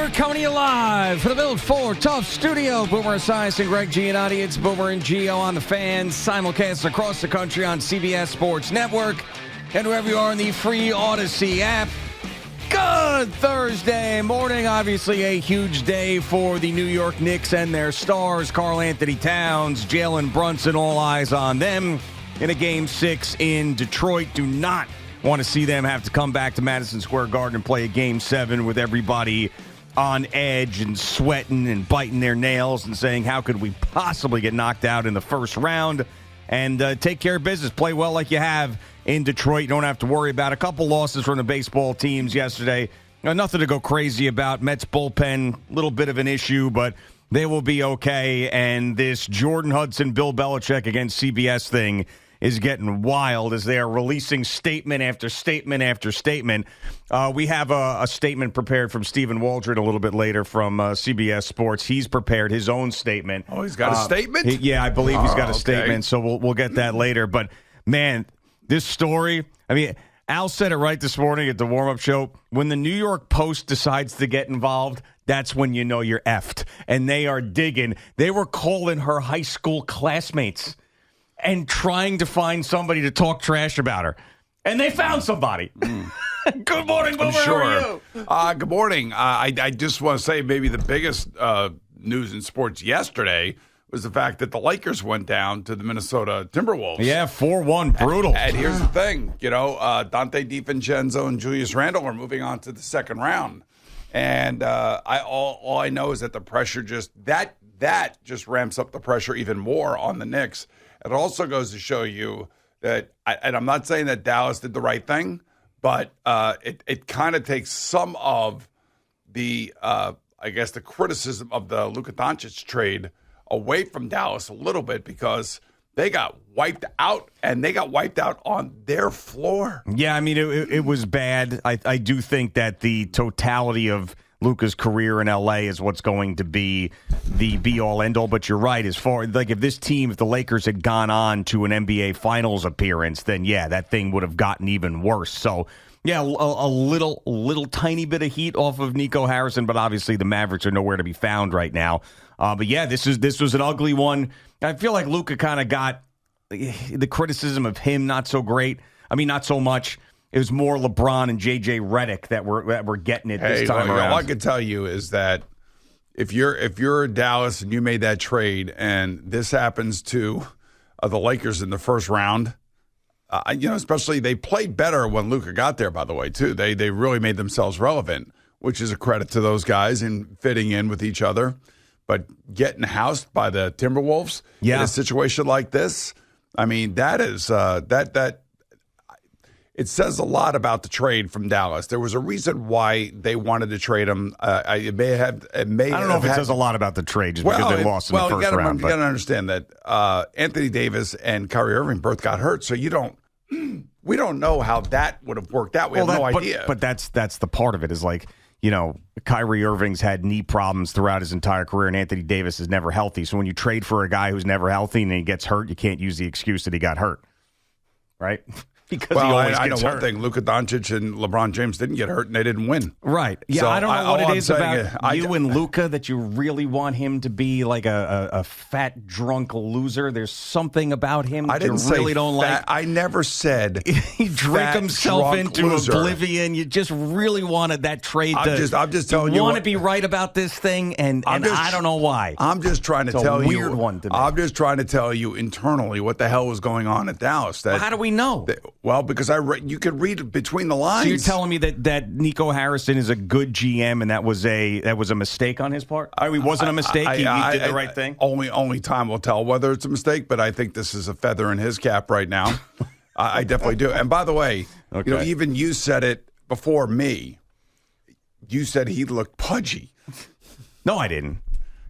We're coming to you live from the Build 4 Tough Studio. Boomer Esiason and Greg Giannotti. It's Boomer and Gio on the Fan. Simulcast across the country on CBS Sports Network. And wherever you are in the free Odyssey app. Good Thursday morning. Obviously a huge day for the New York Knicks and their stars. Karl Anthony Towns, Jalen Brunson, all eyes on them in a Game 6 in Detroit. Do not want to see them have to come back to Madison Square Garden and play a Game 7 with everybody on edge and sweating and biting their nails and saying, how could we possibly get knocked out in the first round? And take care of business. Play well like you have in Detroit. You don't have to worry about a couple losses from the baseball teams yesterday. Nothing to go crazy about. Mets bullpen, little bit of an issue, but they will be okay. And this Jordan Hudson, Bill Belichick against CBS thing is getting wild as they are releasing statement after statement after statement. We have a statement prepared from Stephen Waldron a little bit later from CBS Sports. He's prepared his own statement. Oh, he's got a statement? I believe he's got a statement, so we'll get that later. But, man, this story, I mean, Al said it right this morning at the warm-up show. When the New York Post decides to get involved, that's when you know you're effed. And they are digging. They were calling her high school classmates and trying to find somebody to talk trash about her. And they found somebody. Good morning, Boomer. Sure. How are you? Good morning. I just want to say maybe the biggest news in sports yesterday was the fact that the Lakers went down to the Minnesota Timberwolves. Yeah, 4-1, brutal. And here's the thing, Dante DiVincenzo and Julius Randle are moving on to the second round. And all I know is that the pressure just ramps up the pressure even more on the Knicks. It also goes to show you that, and I'm not saying that Dallas did the right thing, but it kind of takes some of the, the criticism of the Luka Doncic trade away from Dallas a little bit because they got wiped out, and they got wiped out on their floor. Yeah, I mean, it was bad. I do think that the totality of Luka's career in L.A. is what's going to be the be-all, end-all. But you're right. As far like if the Lakers had gone on to an NBA Finals appearance, then, yeah, that thing would have gotten even worse. So, yeah, a little tiny bit of heat off of Nico Harrison, but obviously the Mavericks are nowhere to be found right now. But, yeah, this was an ugly one. I feel like Luka kind of got the criticism of him not so great. I mean, not so much. It was more LeBron and J.J. Redick that were getting it this time around. All I can tell you is that if you're Dallas and you made that trade and this happens to the Lakers in the first round, especially they played better when Luka got there, by the way, too. They really made themselves relevant, which is a credit to those guys in fitting in with each other. But getting housed by the Timberwolves in a situation like this, I mean, that is that it says a lot about the trade from Dallas. There was a reason why they wanted to trade him. I don't know if it says a lot about the trade just because they lost in the first round. You got to understand that Anthony Davis and Kyrie Irving both got hurt, so we don't know how that would have worked out. We have no idea. But that's the part of it is like, Kyrie Irving's had knee problems throughout his entire career, and Anthony Davis is never healthy. So when you trade for a guy who's never healthy and he gets hurt, you can't use the excuse that he got hurt, right? Because he always I know gets hurt. One thing: Luka Doncic and LeBron James didn't get hurt, and they didn't win. Right? Yeah, so I don't know what it is about you and Luka that you really want him to be like a fat drunk loser. There's something about him that you really don't like. I never said he drank himself into oblivion. You just really wanted that trade. I'm just telling you. You want to be right about this thing, and I don't know why. I'm just trying to tell you. Weird one to me. I'm just trying to tell you internally what the hell was going on at Dallas. How do we know? Well, because you could read between the lines. So you're telling me that Nico Harrison is a good GM and that was a mistake on his part? I mean, wasn't a mistake. He did the right thing. Only time will tell whether it's a mistake. But I think this is a feather in his cap right now. I definitely do. And by the way, even you said it before me. You said he looked pudgy. No, I didn't.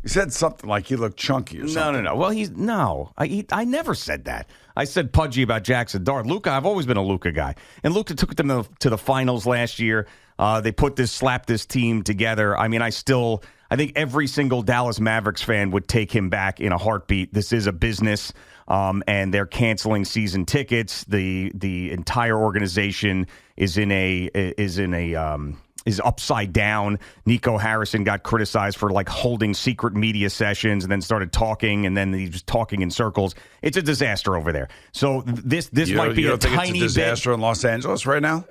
You said something like he looked chunky or something. No. Well, I never said that. I said pudgy about Jackson Dart. Luka, I've always been a Luka guy. And Luka took them to the finals last year. They slapped this team together. I mean, I think every single Dallas Mavericks fan would take him back in a heartbeat. This is a business, and they're canceling season tickets. The entire organization is in a is upside down. Nico Harrison got criticized for like holding secret media sessions and then started talking, and then he was talking in circles. It's a disaster over there. So this might be a tiny it's a disaster in Los Angeles right now.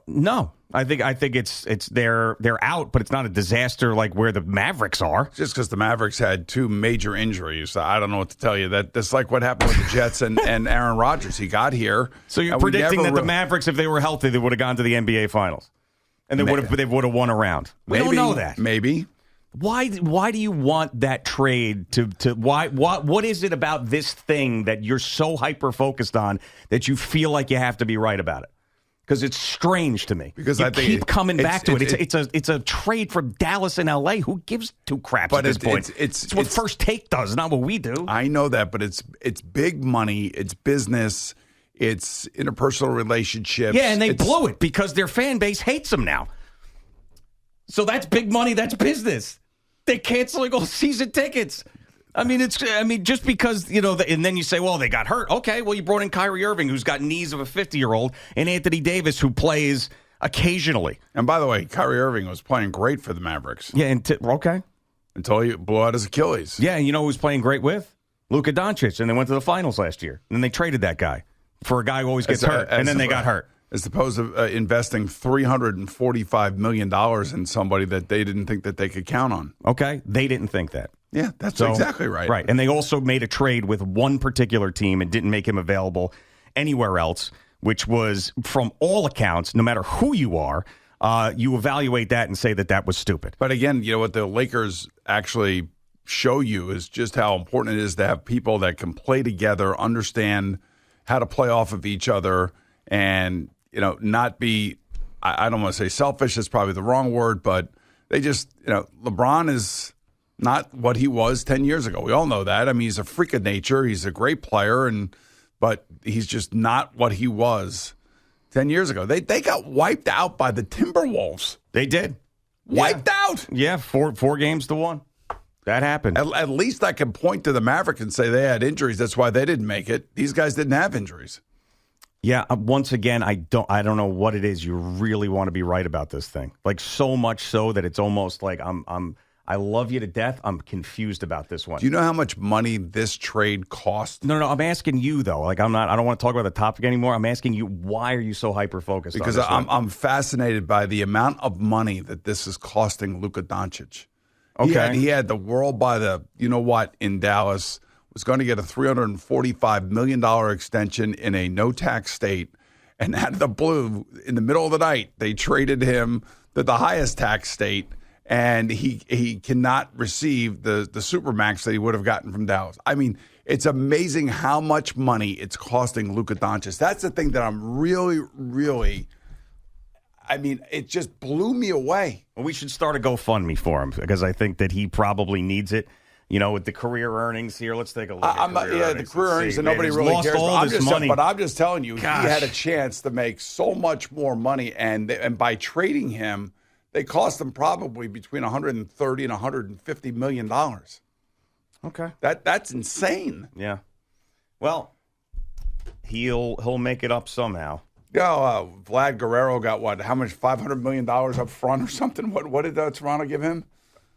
No, I think it's they're out, but it's not a disaster like where the Mavericks are. Just because the Mavericks had 2 major injuries, I don't know what to tell you. That's like what happened with the Jets and Aaron Rodgers. He got here. So you're predicting that the Mavericks, if they were healthy, they would have gone to the NBA Finals, and they would have won a round. We don't know that. Maybe. Why do you want that trade to what is it about this thing that you're so hyper focused on that you feel like you have to be right about it? Because it's strange to me. Because you I think keep coming back to it. It's a trade for Dallas and LA. Who gives 2 craps at this point? It's what First Take does, not what we do. I know that, but it's big money. It's business. It's interpersonal relationships. Yeah, and they blew it because their fan base hates them now. So that's big money. That's business. They're canceling all season tickets. I mean, just because, and then you say, well, they got hurt. Okay, well, you brought in Kyrie Irving, who's got knees of a 50-year-old, and Anthony Davis, who plays occasionally. And by the way, Kyrie Irving was playing great for the Mavericks. Yeah, okay. Until he blew out his Achilles. Yeah, and you know who was playing great with? Luka Doncic, and they went to the finals last year. And then they traded that guy for a guy who always gets hurt, and then they got hurt. As opposed to investing $345 million in somebody that they didn't think that they could count on. Okay, they didn't think that. Yeah, that's exactly right. Right, and they also made a trade with one particular team and didn't make him available anywhere else, which was, from all accounts, no matter who you are, you evaluate that and say that was stupid. But again, what the Lakers actually show you is just how important it is to have people that can play together, understand how to play off of each other, and not be, I don't want to say selfish, that's probably the wrong word, but they just, LeBron is not what he was 10 years ago. We all know that. I mean, he's a freak of nature. He's a great player, but he's just not what he was 10 years ago. They got wiped out by the Timberwolves. They did. Wiped out. Yeah, 4-1. That happened. At least I can point to the Mavericks and say they had injuries. That's why they didn't make it. These guys didn't have injuries. Yeah, once again, I don't know what it is. You really want to be right about this thing. Like, so much so that it's almost like I love you to death. I'm confused about this one. Do you know how much money this trade cost? No. I'm asking you though. Like, I don't want to talk about the topic anymore. I'm asking you, why are you so hyper focused? Because on this I'm fascinated by the amount of money that this is costing Luka Doncic. Okay, he had the world by the in Dallas. Was going to get a $345 million extension in a no-tax state. And out of the blue, in the middle of the night, they traded him to the highest tax state, and he cannot receive the supermax that he would have gotten from Dallas. I mean, it's amazing how much money it's costing Luka Doncic. That's the thing that I'm really, really, it just blew me away. Well, we should start a GoFundMe for him because I think that he probably needs it. With the career earnings here, let's take a look. The career earnings, and nobody really cares. But I'm just telling you, Gosh. He had a chance to make so much more money, and by trading him, they cost them probably between $130 and $150 million. Okay, that's insane. Yeah. Well, he'll make it up somehow. Yeah, Vlad Guerrero got what? How much? $500 million up front or something? What did Toronto give him?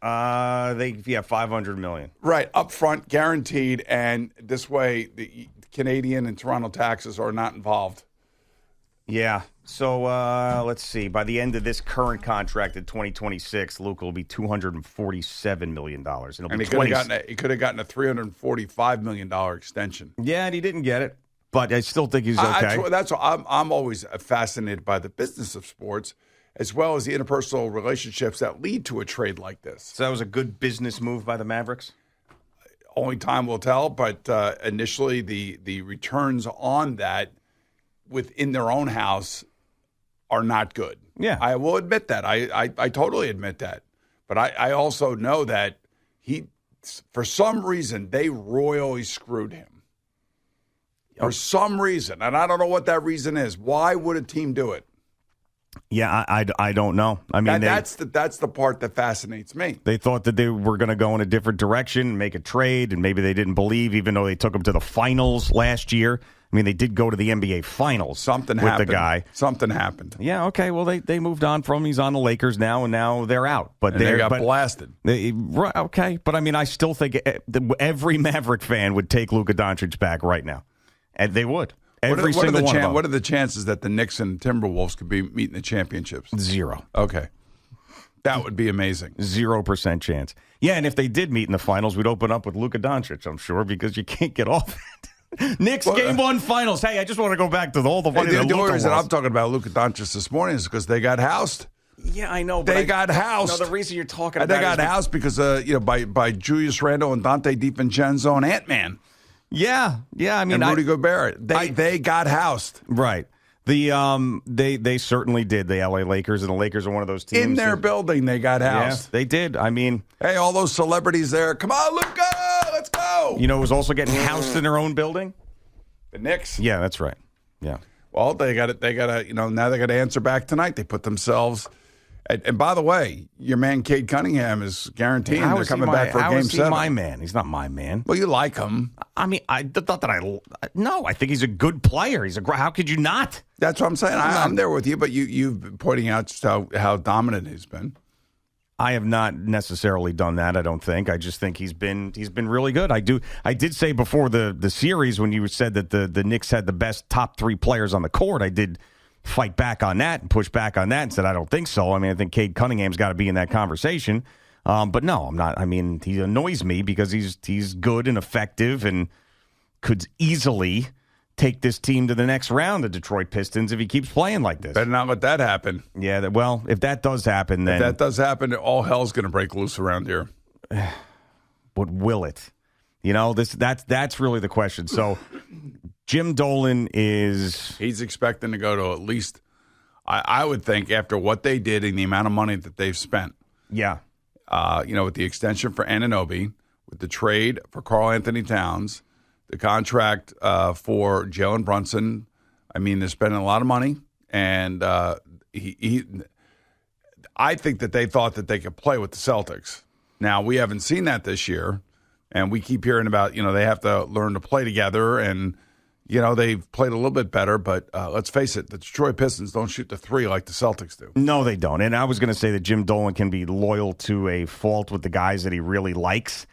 $500 million. Right, up front, guaranteed, and this way the Canadian and Toronto taxes are not involved. Yeah. So let's see. By the end of this current contract in 2026, Luka will be $247 million. And he could have gotten a $345 million extension. Yeah, and he didn't get it, but I still think he's okay. I'm always fascinated by the business of sports, as well as the interpersonal relationships that lead to a trade like this. So that was a good business move by the Mavericks? Only time will tell, but initially the returns on that within their own house are not good. Yeah. I will admit that. I totally admit that. But I also know that for some reason, they royally screwed him. For some reason. And I don't know what that reason is. Why would a team do it? Yeah, I don't know. I mean, that's the part that fascinates me. They thought that they were going to go in a different direction, make a trade, and maybe they didn't believe, even though they took them to the finals last year. I mean, they did go to the NBA Finals. Something with happened. The guy. Something happened. Yeah, okay. Well, they moved on from him. He's on the Lakers now, and now they're out. But they got blasted. Okay, but I mean, I still think every Maverick fan would take Luka Doncic back right now, and they would. What are the chances that the Knicks and Timberwolves could be meeting the championships? 0. Okay. That would be amazing. 0% chance. Yeah, and if they did meet in the finals, we'd open up with Luka Doncic, I'm sure, because you can't get off it. Knicks Game 1 finals. Hey, I just want to go back to all the funny the reason I'm talking about Luka Doncic this morning is because they got housed. Yeah, I know. They got housed. No, the reason you're talking about they got housed because by Julius Randle and Dante DiVincenzo and Ant-Man. Yeah. I mean, and Rudy Gobert. They got housed. Right. They certainly did. The LA Lakers, and the Lakers are one of those teams. In their building, they got housed. Yeah, they did. I mean, hey, all those celebrities there. Come on, Luka, let's go. You know, it was also getting housed in their own building. The Knicks. Yeah, that's right. Yeah. Well, they got it. They got to. Now they got to answer back tonight. They put themselves. And by the way, your man Cade Cunningham is guaranteeing they're coming back for Game 7. My man. He's not my man. Well, you like him. I mean, I thought that no, I think he's a good player. How could you not? That's what I'm saying. I'm there with you, but you've been pointing out just how dominant he's been. I have not necessarily done that. I don't think. I just think he's been really good. I did say before the series when you said that the Knicks had the best top 3 players on the court. I did fight back on that and push back on that and said I don't think so. I mean, I think Cade Cunningham's got to be in that conversation. But no, I'm not. I mean, he annoys me because he's good and effective and could easily take this team to the next round, the Detroit Pistons, if he keeps playing like this. Better not let that happen. Yeah, well, if that does happen, then... If that does happen, all hell's going to break loose around here. But will it? You know, that's really the question. So, Jim Dolan is... He's expecting to go to at least, I would think, after what they did and the amount of money that they've spent. Yeah. With the extension for Anunoby, with the trade for Karl Anthony Towns, the contract for Jalen Brunson. I mean, they're spending a lot of money, and I think that they thought that they could play with the Celtics. Now, we haven't seen that this year, and we keep hearing about, they have to learn to play together, and, they've played a little bit better, but let's face it, the Detroit Pistons don't shoot the 3 like the Celtics do. No, they don't. And I was going to say that Jim Dolan can be loyal to a fault with the guys that he really likes.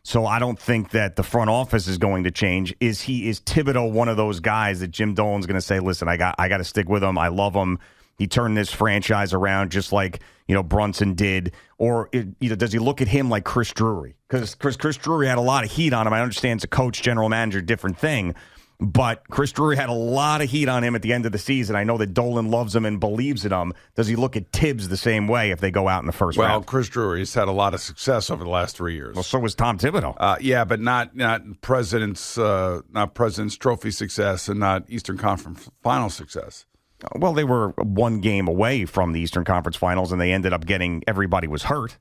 So I don't think that the front office is going to change. Is Thibodeau one of those guys that Jim Dolan's going to say, listen, I got to stick with him. I love him. He turned this franchise around just like, Brunson did. Or does he look at him like Chris Drury? Because Chris Drury had a lot of heat on him. I understand it's a coach, general manager, different thing. But Chris Drury had a lot of heat on him at the end of the season. I know that Dolan loves him and believes in him. Does he look at Thibs the same way if they go out in the first round? Well, Chris Drury's had a lot of success over the last 3 years. Well, so was Tom Thibodeau. Yeah, but not President's Trophy success and not Eastern Conference Final success. Well, they were 1 game away from the Eastern Conference Finals, and they ended up getting everybody was hurt.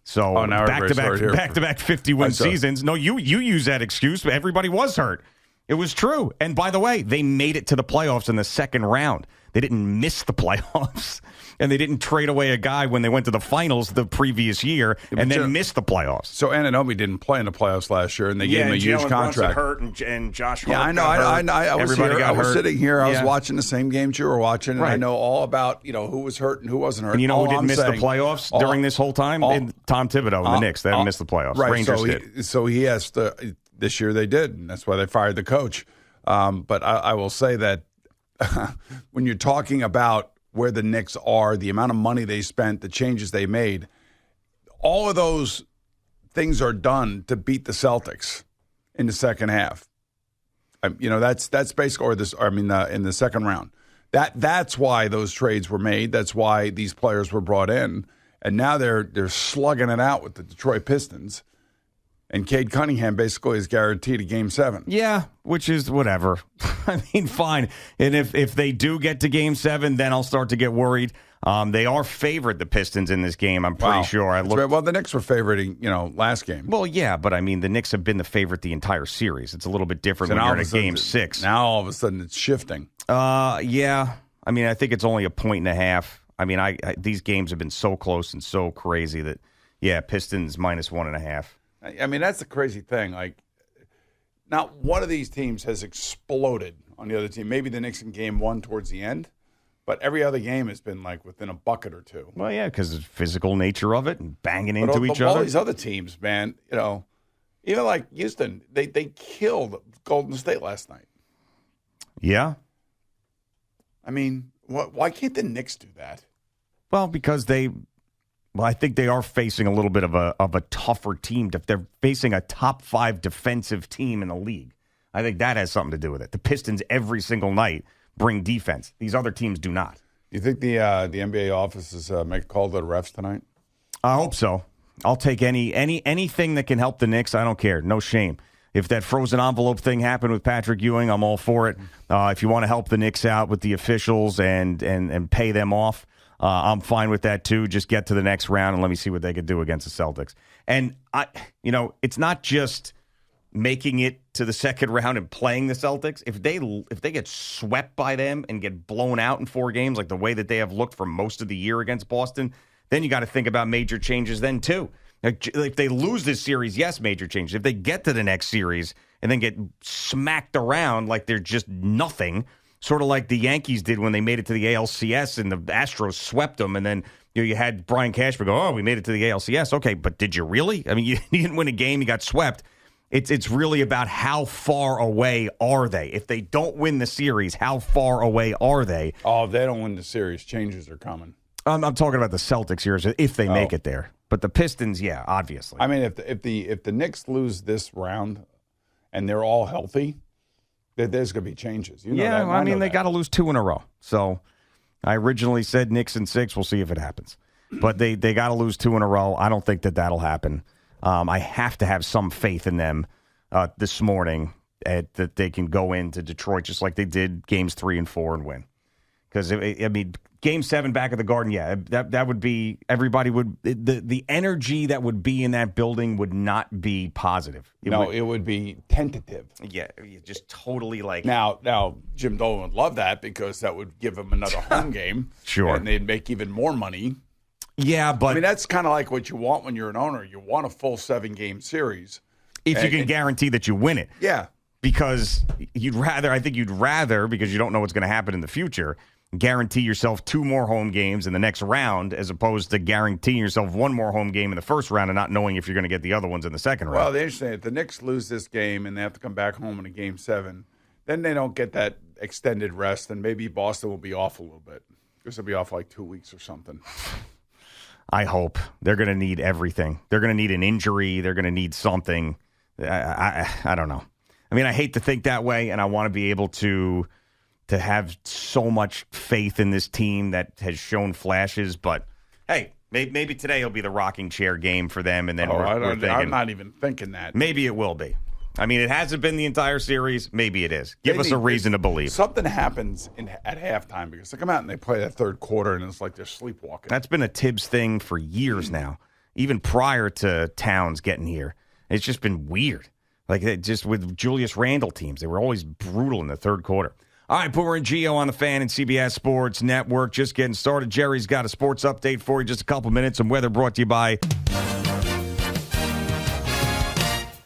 So back-to-back 50-win seasons. No, you use that excuse, but everybody was hurt. It was true. And by the way, they made it to the playoffs in the second round. They didn't miss the playoffs. And they didn't trade away a guy when they went to the finals the previous year and then missed the playoffs. So Anunoby didn't play in the playoffs last year, and they gave him a huge contract. Hurt and Josh Hart. Yeah, I know. I was sitting here. I was watching the same games you were watching, and I know all about who was hurt and who wasn't hurt. And who didn't miss the playoffs during this whole time? Tom Thibodeau and the Knicks. They haven't missed the playoffs. Right. Rangers did. So he has to. This year they did, and that's why they fired the coach. But I will say that when you're talking about where the Knicks are, the amount of money they spent, the changes they made, all of those things are done to beat the Celtics in the second half. That's basically, in the second round. That's why those trades were made. That's why these players were brought in, and now they're slugging it out with the Detroit Pistons. And Cade Cunningham basically is guaranteed a Game 7. Yeah, which is whatever. I mean, fine. And if they do get to Game 7, then I'll start to get worried. They are favored, the Pistons, in this game, I'm pretty sure. Well, the Knicks were favoring, last game. Well, yeah, but I mean, the Knicks have been the favorite the entire series. It's a little bit different when you're in a Game 6. Now, all of a sudden, it's shifting. Yeah. I mean, I think it's only a 1.5. I mean, these games have been so close and so crazy that, yeah, Pistons -1.5. I mean, that's the crazy thing. Like, not one of these teams has exploded on the other team. Maybe the Knicks in game 1 towards the end, but every other game has been like within a bucket or two. Well, yeah, because the physical nature of it and banging into each all other. All these other teams, man, even like Houston, they killed Golden State last night. Yeah. I mean, why can't the Knicks do that? Well, because I think they are facing a little bit of a tougher team. They're facing a top 5 defensive team in the league. I think that has something to do with it. The Pistons every single night bring defense. These other teams do not. You think the NBA offices make a call to the refs tonight? I hope so. I'll take anything that can help the Knicks. I don't care. No shame. If that frozen envelope thing happened with Patrick Ewing, I'm all for it. If you want to help the Knicks out with the officials and pay them off, I'm fine with that too. Just get to the next round and let me see what they could do against the Celtics. And it's not just making it to the second round and playing the Celtics. If they get swept by them and get blown out in 4 games, like the way that they have looked for most of the year against Boston, then you got to think about major changes then too. If they lose this series, yes, major changes. If they get to the next series and then get smacked around like they're just nothing, sort of like the Yankees did when they made it to the ALCS and the Astros swept them, and then you had Brian Cashman go, "Oh, we made it to the ALCS." Okay, but did you really? I mean, you didn't win a game, you got swept. It's really about how far away are they. If they don't win the series, how far away are they? Oh, if they don't win the series, changes are coming. I'm talking about the Celtics here, if they make it there. But the Pistons, yeah, obviously. I mean, if the Knicks lose this round and they're all healthy, there's going to be changes. You know yeah, that, I mean, they got to lose 2 in a row. So I originally said Knicks in 6. We'll see if it happens. But they got to lose 2 in a row. I don't think that'll happen. I have to have some faith in them this morning that they can go into Detroit just like they did games 3 and 4 and win. Because, I mean, Game 7 back at the Garden, yeah, that would be – everybody would – the energy that would be in that building would not be positive. It would be tentative. Yeah, just totally like – Now, Jim Dolan would love that because that would give him another home game. Sure. And they'd make even more money. Yeah, but – I mean, that's kind of like what you want when you're an owner. You want a full 7-game series. If you can guarantee that you win it. Yeah. Because you'd rather, because you don't know what's going to happen in the future – guarantee yourself 2 more home games in the next round as opposed to guaranteeing yourself 1 more home game in the first round and not knowing if you're going to get the other ones in the second round. Well, the interesting, if the Knicks lose this game and they have to come back home in a Game 7, then they don't get that extended rest, and maybe Boston will be off a little bit. Because they'll be off like 2 weeks or something. I hope. They're going to need everything. They're going to need an injury. They're going to need something. I don't know. I mean, I hate to think that way, and I want to be able to have so much faith in this team that has shown flashes, but hey, maybe today will be the rocking chair game for them, and then we're thinking, I'm not even thinking that. Maybe it will be. I mean, it hasn't been the entire series. Maybe it is. Give us a reason to believe. Something happens at halftime because they come out and they play that third quarter, and it's like they're sleepwalking. That's been a Thibs thing for years now, even prior to Towns getting here. It's just been weird. Like just with Julius Randle teams, they were always brutal in the third quarter. All right, Boomer and Gio on the Fan and CBS Sports Network. Just getting started. Jerry's got a sports update for you. Just a couple minutes. And weather brought to you by